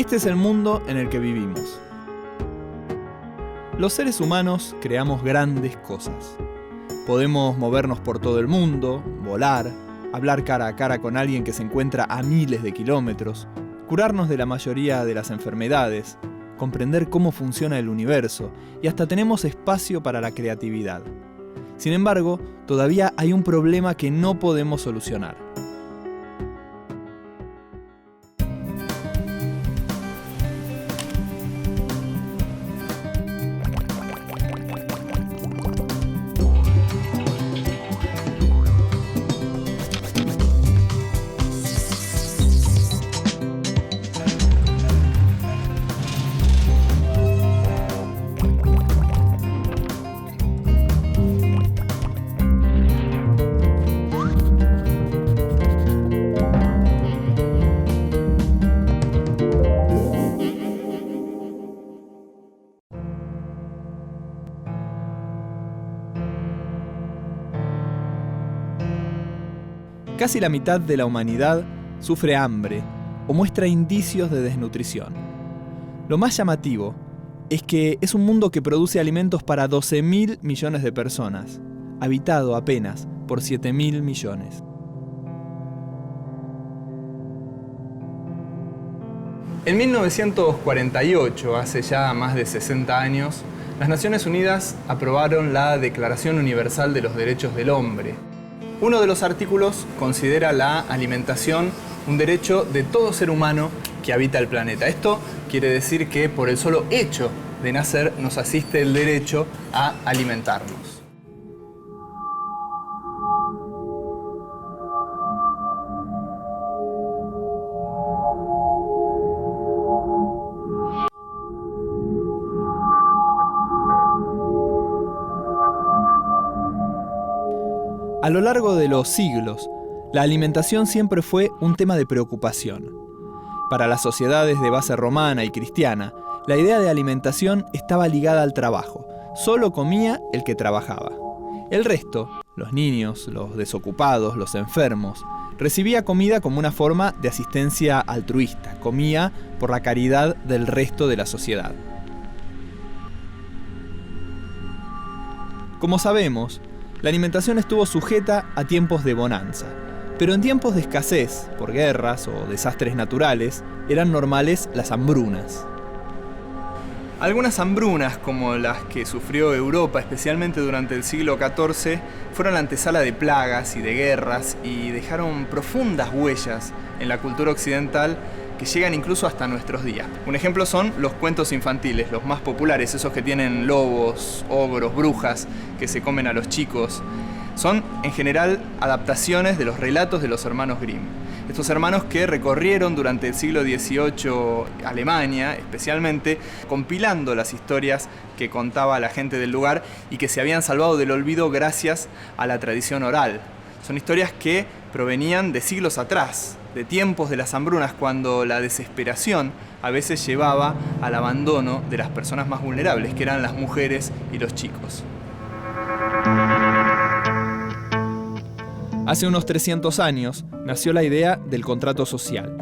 Este es el mundo en el que vivimos. Los seres humanos creamos grandes cosas. Podemos movernos por todo el mundo, volar, hablar cara a cara con alguien que se encuentra a miles de kilómetros, curarnos de la mayoría de las enfermedades, comprender cómo funciona el universo y hasta tenemos espacio para la creatividad. Sin embargo, todavía hay un problema que no podemos solucionar. Casi la mitad de la humanidad sufre hambre o muestra indicios de desnutrición. Lo más llamativo es que es un mundo que produce alimentos para 12.000 millones de personas, habitado apenas por 7.000 millones. En 1948, hace ya más de 60 años, las Naciones Unidas aprobaron la Declaración Universal de los Derechos del Hombre. Uno de los artículos considera la alimentación un derecho de todo ser humano que habita el planeta. Esto quiere decir que por el solo hecho de nacer nos asiste el derecho a alimentarnos. A lo largo de los siglos, la alimentación siempre fue un tema de preocupación. Para las sociedades de base romana y cristiana, la idea de alimentación estaba ligada al trabajo. Solo comía el que trabajaba. El resto, los niños, los desocupados, los enfermos, recibía comida como una forma de asistencia altruista. Comía por la caridad del resto de la sociedad. Como sabemos, la alimentación estuvo sujeta a tiempos de bonanza, pero en tiempos de escasez, por guerras o desastres naturales, eran normales las hambrunas. Algunas hambrunas, como las que sufrió Europa, especialmente durante el siglo XIV, fueron la antesala de plagas y de guerras y dejaron profundas huellas en la cultura occidental que llegan incluso hasta nuestros días. Un ejemplo son los cuentos infantiles, los más populares, esos que tienen lobos, ogros, brujas, que se comen a los chicos. Son, en general, adaptaciones de los relatos de los hermanos Grimm. Estos hermanos que recorrieron durante el siglo XVIII Alemania, especialmente, compilando las historias que contaba la gente del lugar y que se habían salvado del olvido gracias a la tradición oral. Son historias que provenían de siglos atrás, de tiempos de las hambrunas, cuando la desesperación a veces llevaba al abandono de las personas más vulnerables, que eran las mujeres y los chicos. Hace unos 300 años nació la idea del contrato social.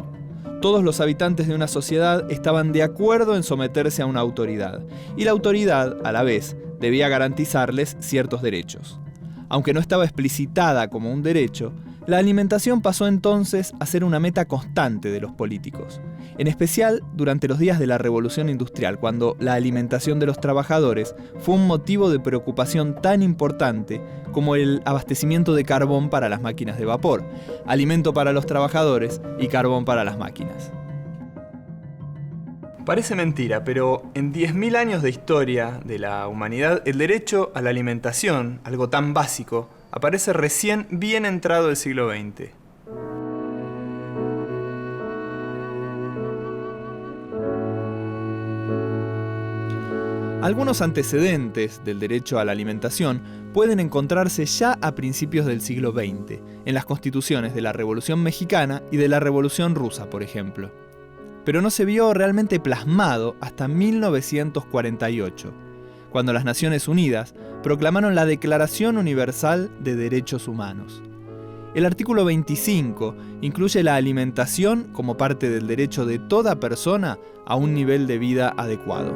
Todos los habitantes de una sociedad estaban de acuerdo en someterse a una autoridad, y la autoridad, a la vez, debía garantizarles ciertos derechos. Aunque no estaba explicitada como un derecho, la alimentación pasó entonces a ser una meta constante de los políticos, en especial durante los días de la Revolución Industrial, cuando la alimentación de los trabajadores fue un motivo de preocupación tan importante como el abastecimiento de carbón para las máquinas de vapor, alimento para los trabajadores y carbón para las máquinas. Parece mentira, pero en 10.000 años de historia de la humanidad, el derecho a la alimentación, algo tan básico, aparece recién bien entrado el siglo XX. Algunos antecedentes del derecho a la alimentación pueden encontrarse ya a principios del siglo XX, en las constituciones de la Revolución Mexicana y de la Revolución Rusa, por ejemplo. Pero no se vio realmente plasmado hasta 1948, cuando las Naciones Unidas proclamaron la Declaración Universal de Derechos Humanos. el artículo 25 incluye la alimentación como parte del derecho de toda persona a un nivel de vida adecuado.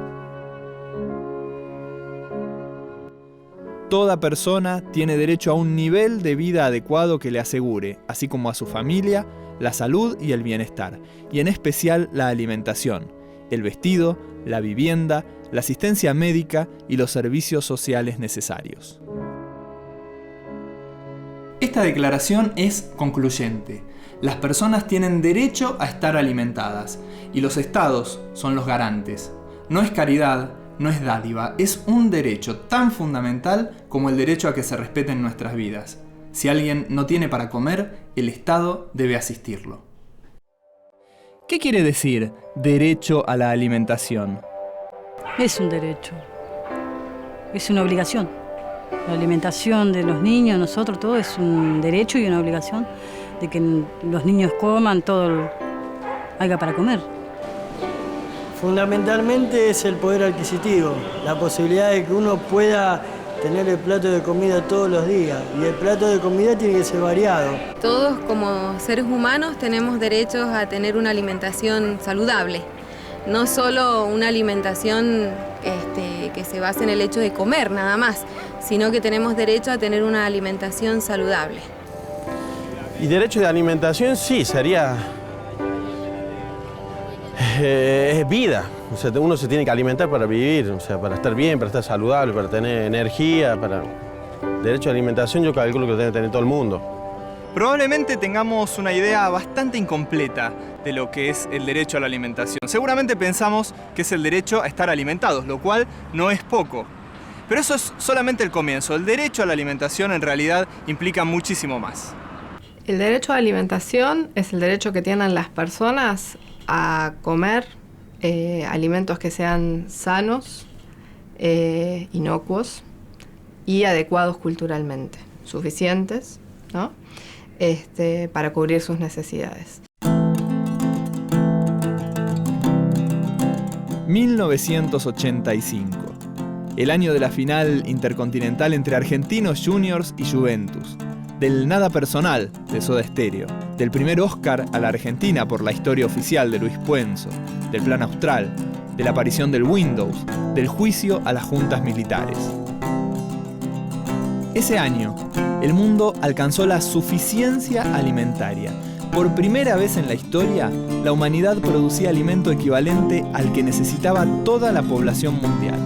Toda persona tiene derecho a un nivel de vida adecuado que le asegure, así como a su familia, la salud y el bienestar, y en especial la alimentación, el vestido, la vivienda, la asistencia médica y los servicios sociales necesarios. Esta declaración es concluyente. Las personas tienen derecho a estar alimentadas y los estados son los garantes. No es caridad, no es dádiva, es un derecho tan fundamental como el derecho a que se respeten nuestras vidas. Si alguien no tiene para comer, el Estado debe asistirlo. ¿Qué quiere decir derecho a la alimentación? Es un derecho, es una obligación. La alimentación de los niños, nosotros, todo es un derecho y una obligación de que los niños coman, todo haya para comer. Fundamentalmente es el poder adquisitivo, la posibilidad de que uno pueda tener el plato de comida todos los días, y el plato de comida tiene que ser variado. Todos como seres humanos tenemos derechos a tener una alimentación saludable, no solo una alimentación que se base en el hecho de comer nada más, sino que tenemos derecho a tener una alimentación saludable. Y derecho de alimentación sí, sería... es vida. O sea, uno se tiene que alimentar para vivir, o sea, para estar bien, para estar saludable, para tener energía, para... Derecho de alimentación yo calculo que lo debe tener todo el mundo. Probablemente tengamos una idea bastante incompleta de lo que es el derecho a la alimentación. Seguramente pensamos que es el derecho a estar alimentados, lo cual no es poco. Pero eso es solamente el comienzo. El derecho a la alimentación en realidad implica muchísimo más. El derecho a la alimentación es el derecho que tienen las personas a comer alimentos que sean sanos, inocuos y adecuados culturalmente, suficientes, ¿no? Para cubrir sus necesidades. 1985, el año de la final intercontinental entre Argentinos Juniors y Juventus, del Nada Personal de Soda Stereo, del primer Oscar a la Argentina por La Historia Oficial de Luis Puenzo, del Plan Austral, de la aparición del Windows, del juicio a las juntas militares. Ese año, el mundo alcanzó la suficiencia alimentaria. Por primera vez en la historia, la humanidad producía alimento equivalente al que necesitaba toda la población mundial.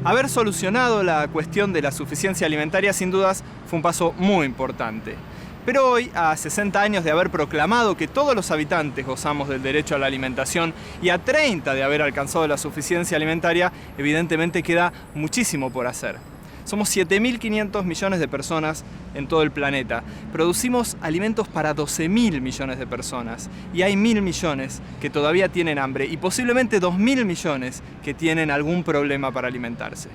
Haber solucionado la cuestión de la suficiencia alimentaria sin dudas fue un paso muy importante. Pero hoy, a 60 años de haber proclamado que todos los habitantes gozamos del derecho a la alimentación y a 30 de haber alcanzado la suficiencia alimentaria, evidentemente queda muchísimo por hacer. Somos 7.500 millones de personas en todo el planeta. Producimos alimentos para 12.000 millones de personas. Y hay 1.000 millones que todavía tienen hambre y posiblemente 2.000 millones que tienen algún problema para alimentarse.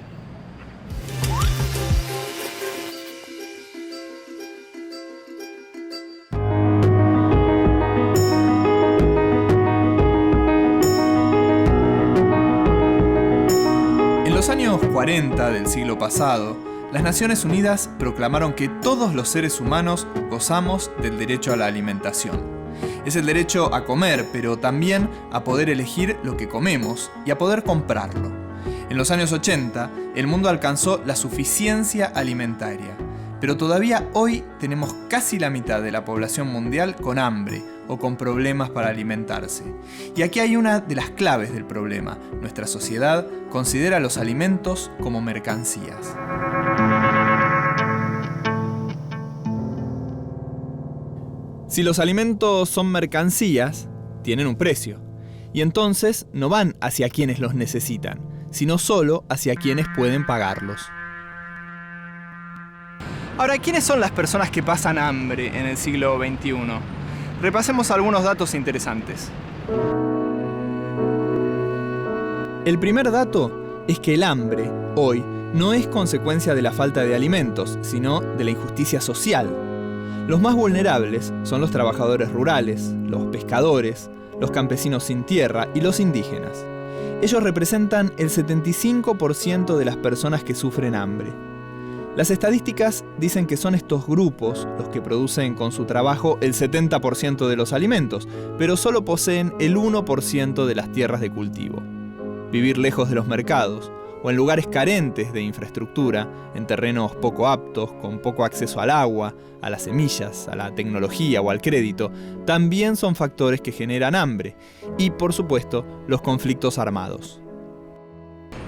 En los años 40 del siglo pasado, las Naciones Unidas proclamaron que todos los seres humanos gozamos del derecho a la alimentación. Es el derecho a comer, pero también a poder elegir lo que comemos y a poder comprarlo. En los años 80, el mundo alcanzó la suficiencia alimentaria, pero todavía hoy tenemos casi la mitad de la población mundial con hambre o con problemas para alimentarse. Y aquí hay una de las claves del problema. Nuestra sociedad considera los alimentos como mercancías. Si los alimentos son mercancías, tienen un precio. Y entonces no van hacia quienes los necesitan, sino solo hacia quienes pueden pagarlos. Ahora, ¿quiénes son las personas que pasan hambre en el siglo XXI? Repasemos algunos datos interesantes. El primer dato es que el hambre, hoy, no es consecuencia de la falta de alimentos, sino de la injusticia social. Los más vulnerables son los trabajadores rurales, los pescadores, los campesinos sin tierra y los indígenas. Ellos representan el 75% de las personas que sufren hambre. Las estadísticas dicen que son estos grupos los que producen con su trabajo el 70% de los alimentos, pero solo poseen el 1% de las tierras de cultivo. Vivir lejos de los mercados o en lugares carentes de infraestructura, en terrenos poco aptos, con poco acceso al agua, a las semillas, a la tecnología o al crédito, también son factores que generan hambre y, por supuesto, los conflictos armados.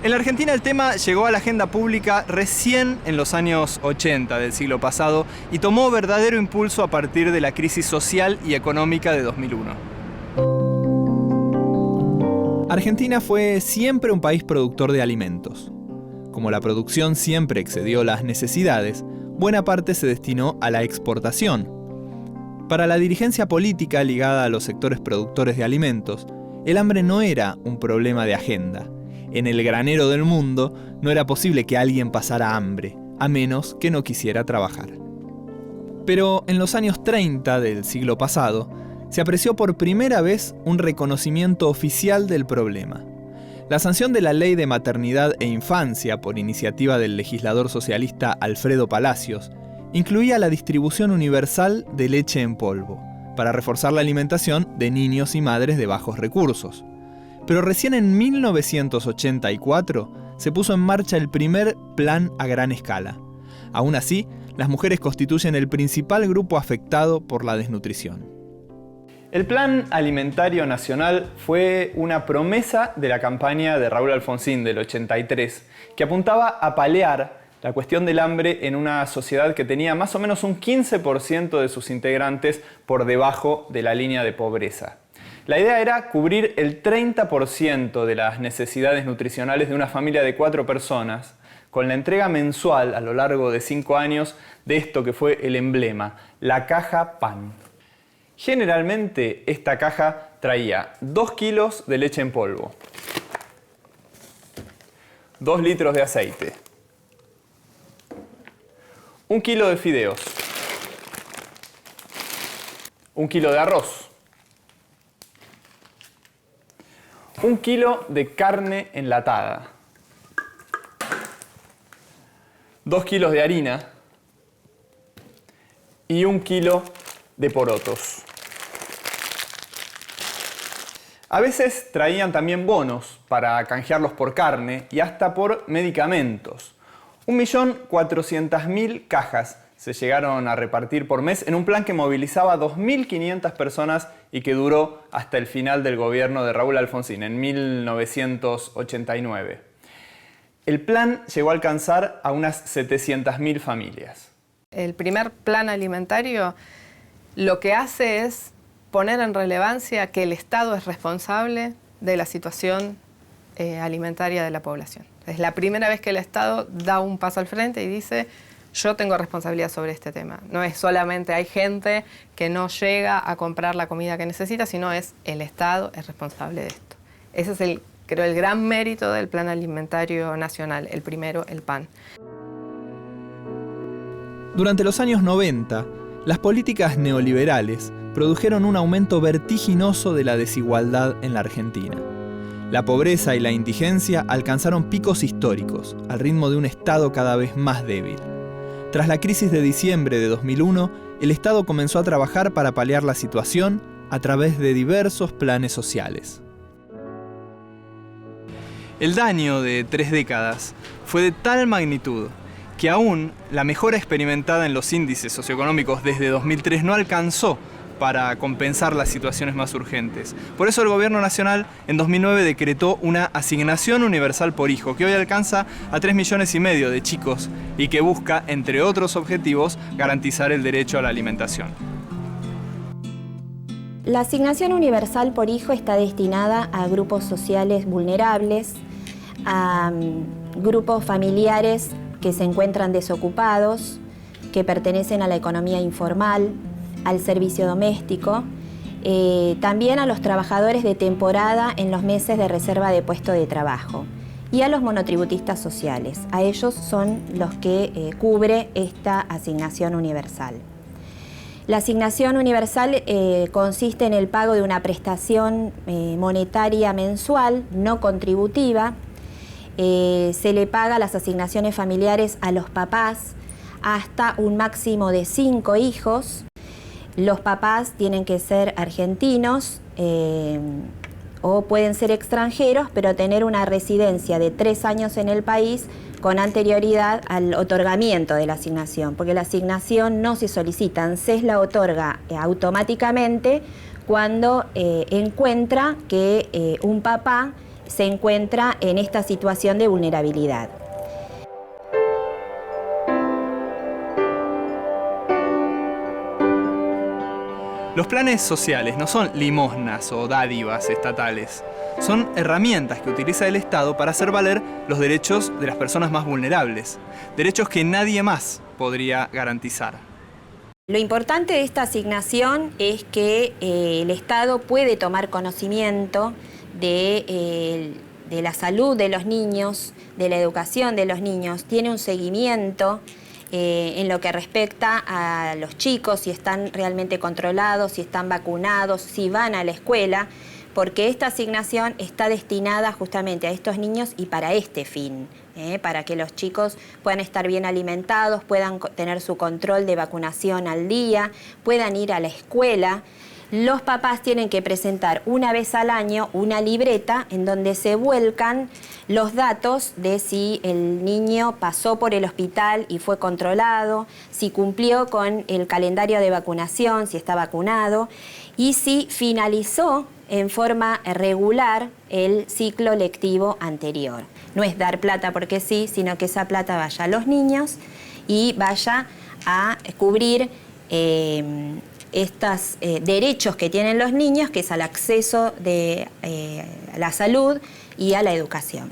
En la Argentina el tema llegó a la agenda pública recién en los años 80 del siglo pasado y tomó verdadero impulso a partir de la crisis social y económica de 2001. Argentina fue siempre un país productor de alimentos. Como la producción siempre excedió las necesidades, buena parte se destinó a la exportación. Para la dirigencia política ligada a los sectores productores de alimentos, el hambre no era un problema de agenda. En el granero del mundo no era posible que alguien pasara hambre, a menos que no quisiera trabajar. Pero en los años 30 del siglo pasado, se apreció por primera vez un reconocimiento oficial del problema. La sanción de la Ley de Maternidad e Infancia por iniciativa del legislador socialista Alfredo Palacios incluía la distribución universal de leche en polvo, para reforzar la alimentación de niños y madres de bajos recursos. Pero recién en 1984 se puso en marcha el primer plan a gran escala. Aún así, las mujeres constituyen el principal grupo afectado por la desnutrición. El Plan Alimentario Nacional fue una promesa de la campaña de Raúl Alfonsín del 83, que apuntaba a paliar la cuestión del hambre en una sociedad que tenía más o menos un 15% de sus integrantes por debajo de la línea de pobreza. La idea era cubrir el 30% de las necesidades nutricionales de una familia de 4 personas, con la entrega mensual a lo largo de 5 años de esto que fue el emblema, la caja PAN. Generalmente esta caja traía 2 kilos de leche en polvo, 2 litros de aceite, 1 kilo de fideos, 1 kilo de arroz, 1 kilo de carne enlatada, 2 kilos de harina y 1 kilo de porotos. A veces traían también bonos para canjearlos por carne y hasta por medicamentos. 1.400.000 cajas se llegaron a repartir por mes en un plan que movilizaba 2.500 personas y que duró hasta el final del gobierno de Raúl Alfonsín, en 1989. El plan llegó a alcanzar a unas 700.000 familias. El primer plan alimentario lo que hace es poner en relevancia que el Estado es responsable de la situación alimentaria de la población. Es la primera vez que el Estado da un paso al frente y dice: yo tengo responsabilidad sobre este tema. No es solamente hay gente que no llega a comprar la comida que necesita, sino es el Estado es responsable de esto. Ese es el gran mérito del Plan Alimentario Nacional, el primero, el PAN. Durante los años 90, las políticas neoliberales produjeron un aumento vertiginoso de la desigualdad en la Argentina. La pobreza y la indigencia alcanzaron picos históricos, al ritmo de un Estado cada vez más débil. Tras la crisis de diciembre de 2001, el Estado comenzó a trabajar para paliar la situación a través de diversos planes sociales. El daño de 3 décadas fue de tal magnitud que aún la mejora experimentada en los índices socioeconómicos desde 2003 no alcanzó para compensar las situaciones más urgentes. Por eso el Gobierno Nacional en 2009 decretó una asignación universal por hijo, que hoy alcanza a 3,5 millones de chicos y que busca, entre otros objetivos, garantizar el derecho a la alimentación. La asignación universal por hijo está destinada a grupos sociales vulnerables, a grupos familiares que se encuentran desocupados, que pertenecen a la economía informal, al servicio doméstico, también a los trabajadores de temporada en los meses de reserva de puesto de trabajo y a los monotributistas sociales. A ellos son los que cubre esta asignación universal. La asignación universal consiste en el pago de una prestación monetaria mensual, no contributiva. Se le paga las asignaciones familiares a los papás hasta un máximo de 5 hijos. Los papás tienen que ser argentinos o pueden ser extranjeros, pero tener una residencia de 3 años en el país con anterioridad al otorgamiento de la asignación, porque la asignación no se solicita, ANSES la otorga automáticamente cuando encuentra que un papá se encuentra en esta situación de vulnerabilidad. Los planes sociales no son limosnas o dádivas estatales. Son herramientas que utiliza el Estado para hacer valer los derechos de las personas más vulnerables. Derechos que nadie más podría garantizar. Lo importante de esta asignación es que el Estado puede tomar conocimiento de la salud de los niños, de la educación de los niños. Tiene un seguimiento en lo que respecta a los chicos, si están realmente controlados, si están vacunados, si van a la escuela, porque esta asignación está destinada justamente a estos niños y para este fin, para que los chicos puedan estar bien alimentados, puedan tener su control de vacunación al día, puedan ir a la escuela. Los papás tienen que presentar una vez al año una libreta en donde se vuelcan los datos de si el niño pasó por el hospital y fue controlado, si cumplió con el calendario de vacunación, si está vacunado y si finalizó en forma regular el ciclo lectivo anterior. No es dar plata porque sí, sino que esa plata vaya a los niños y vaya a cubrir estos derechos que tienen los niños, que es al acceso a la salud y a la educación.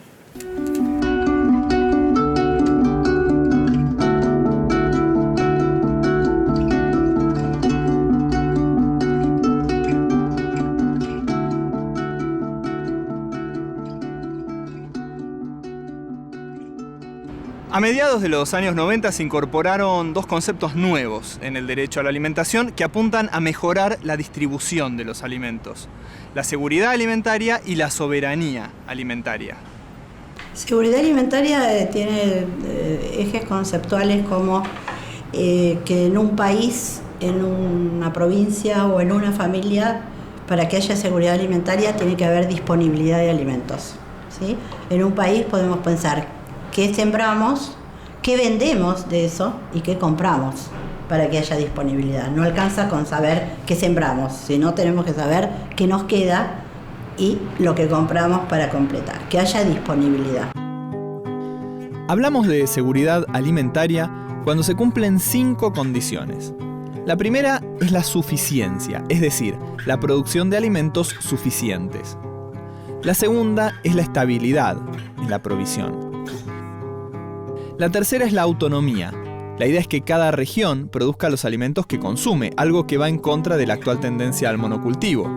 A mediados de los años 90 se incorporaron 2 conceptos nuevos en el derecho a la alimentación que apuntan a mejorar la distribución de los alimentos: la seguridad alimentaria y la soberanía alimentaria. Seguridad alimentaria tiene ejes conceptuales como que en un país, en una provincia o en una familia, para que haya seguridad alimentaria tiene que haber disponibilidad de alimentos, ¿sí? En un país podemos pensar qué sembramos, qué vendemos de eso y qué compramos para que haya disponibilidad. No alcanza con saber qué sembramos, sino tenemos que saber qué nos queda y lo que compramos para completar, que haya disponibilidad. Hablamos de seguridad alimentaria cuando se cumplen 5 condiciones. La primera es la suficiencia, es decir, la producción de alimentos suficientes. La segunda es la estabilidad en la provisión. La tercera es la autonomía. La idea es que cada región produzca los alimentos que consume, algo que va en contra de la actual tendencia al monocultivo.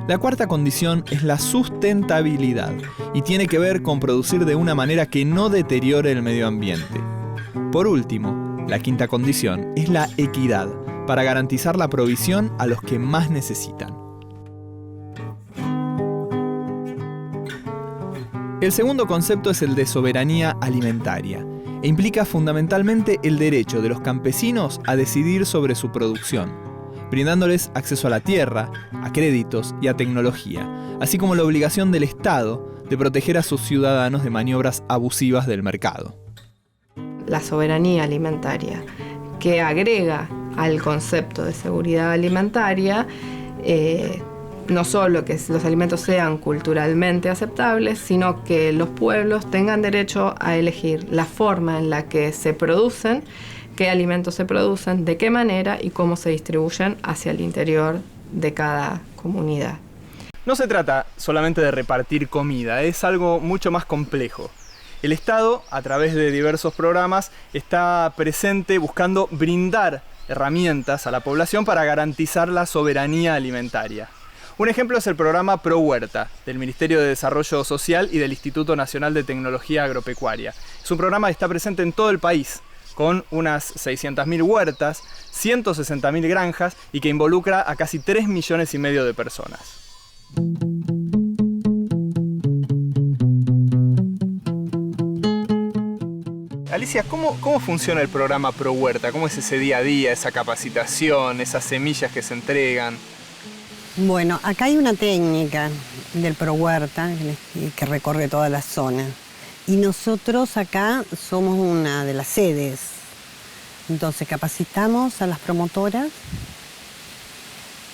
La cuarta condición es la sustentabilidad y tiene que ver con producir de una manera que no deteriore el medio ambiente. Por último, la quinta condición es la equidad, para garantizar la provisión a los que más necesitan. El segundo concepto es el de soberanía alimentaria e implica fundamentalmente el derecho de los campesinos a decidir sobre su producción, brindándoles acceso a la tierra, a créditos y a tecnología, así como la obligación del Estado de proteger a sus ciudadanos de maniobras abusivas del mercado. La soberanía alimentaria, que agrega al concepto de seguridad alimentaria no solo que los alimentos sean culturalmente aceptables, sino que los pueblos tengan derecho a elegir la forma en la que se producen, qué alimentos se producen, de qué manera y cómo se distribuyen hacia el interior de cada comunidad. No se trata solamente de repartir comida, es algo mucho más complejo. El Estado, a través de diversos programas, está presente buscando brindar herramientas a la población para garantizar la soberanía alimentaria. Un ejemplo es el programa Pro Huerta, del Ministerio de Desarrollo Social y del Instituto Nacional de Tecnología Agropecuaria. Es un programa que está presente en todo el país, con unas 600.000 huertas, 160.000 granjas y que involucra a casi 3,5 millones de personas. Alicia, ¿cómo funciona el programa ProHuerta? ¿Cómo es ese día a día, esa capacitación, esas semillas que se entregan? Bueno, acá hay una técnica del ProHuerta que recorre toda la zona. Y nosotros acá somos una de las sedes. Entonces capacitamos a las promotoras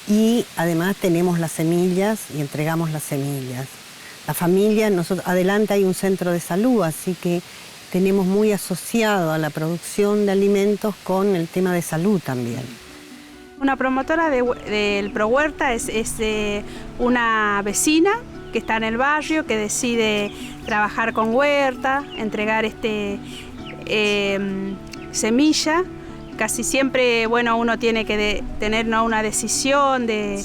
y además tenemos las semillas y entregamos las semillas. La familia, adelante hay un centro de salud, así que tenemos muy asociado a la producción de alimentos con el tema de salud también. Una promotora del ProHuerta es una vecina que está en el barrio, que decide trabajar con huerta, entregar semilla. Casi siempre, bueno, uno tiene que tener, ¿no?, una decisión de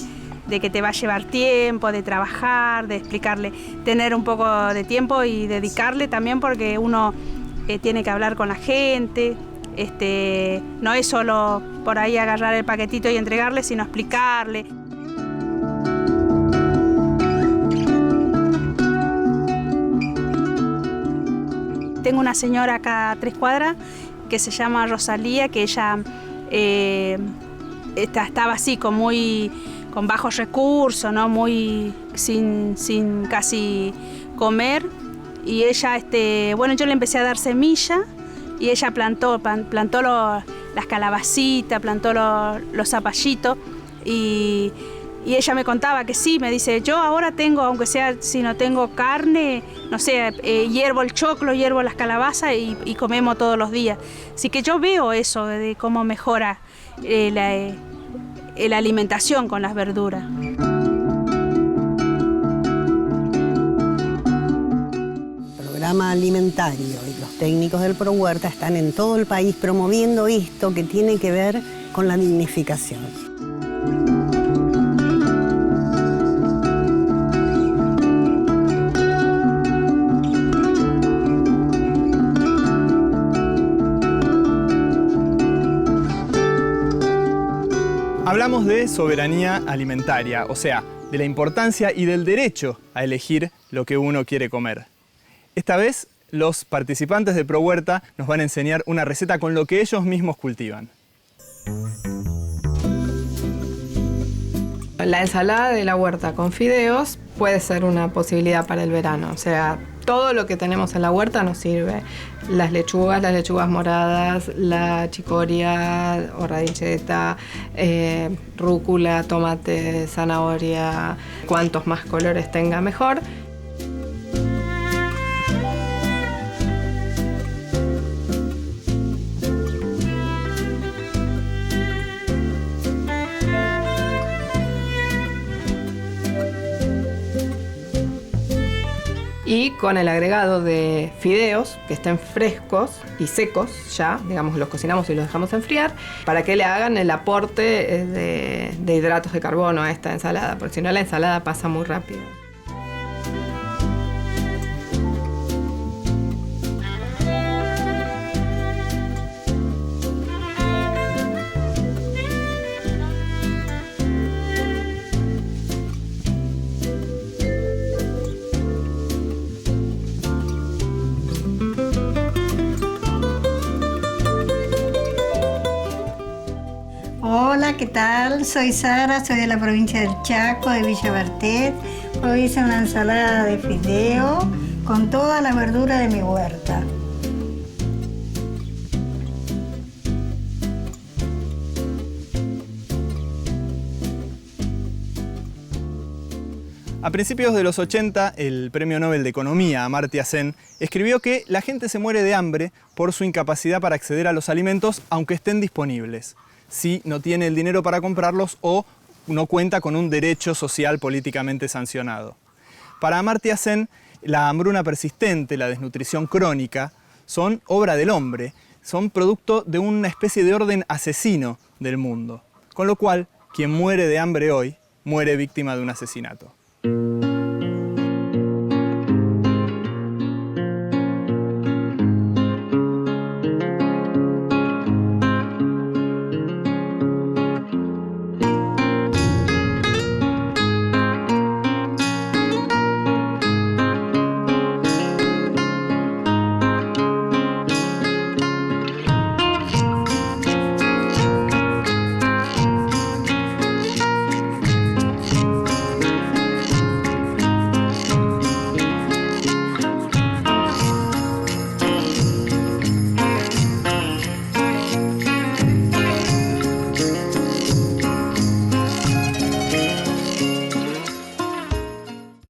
que te va a llevar tiempo, de trabajar, de explicarle, tener un poco de tiempo y dedicarle también, porque uno tiene que hablar con la gente. No es solo por ahí agarrar el paquetito y entregarle, sino explicarle. Tengo una señora acá a 3 cuadras que se llama Rosalía, que ella estaba así con bajos recursos, ¿no? Muy sin casi comer. Y ella, bueno, yo le empecé a dar semilla y ella plantó las calabacitas, plantó los zapallitos y ella me contaba que sí, me dice, yo ahora tengo, aunque sea si no tengo carne, no sé, hiervo el choclo, hiervo las calabazas y comemos todos los días. Así que yo veo eso de cómo mejora la alimentación con las verduras. El programa alimentario y los técnicos del ProHuerta están en todo el país promoviendo esto que tiene que ver con la dignificación. Hablamos de soberanía alimentaria, o sea, de la importancia y del derecho a elegir lo que uno quiere comer. Esta vez, los participantes de ProHuerta nos van a enseñar una receta con lo que ellos mismos cultivan. La ensalada de la huerta con fideos puede ser una posibilidad para el verano. O sea, todo lo que tenemos en la huerta nos sirve. Las lechugas moradas, la chicoria o radiccheta, rúcula, tomate, zanahoria. Cuantos más colores tenga, mejor. Y con el agregado de fideos, que estén frescos y secos ya, digamos, los cocinamos y los dejamos enfriar, para que le hagan el aporte de hidratos de carbono a esta ensalada, porque si no la ensalada pasa muy rápido. Hola, ¿qué tal? Soy Sara, soy de la provincia del Chaco, de Villa Bertet. Hoy hice una ensalada de fideo con toda la verdura de mi huerta. A principios de los 80, el Premio Nobel de Economía, Amartya Sen, escribió que la gente se muere de hambre por su incapacidad para acceder a los alimentos aunque estén disponibles, si no tiene el dinero para comprarlos o no cuenta con un derecho social políticamente sancionado. Para Amartya Sen, la hambruna persistente, la desnutrición crónica, son obra del hombre, son producto de una especie de orden asesino del mundo. Con lo cual, quien muere de hambre hoy, muere víctima de un asesinato.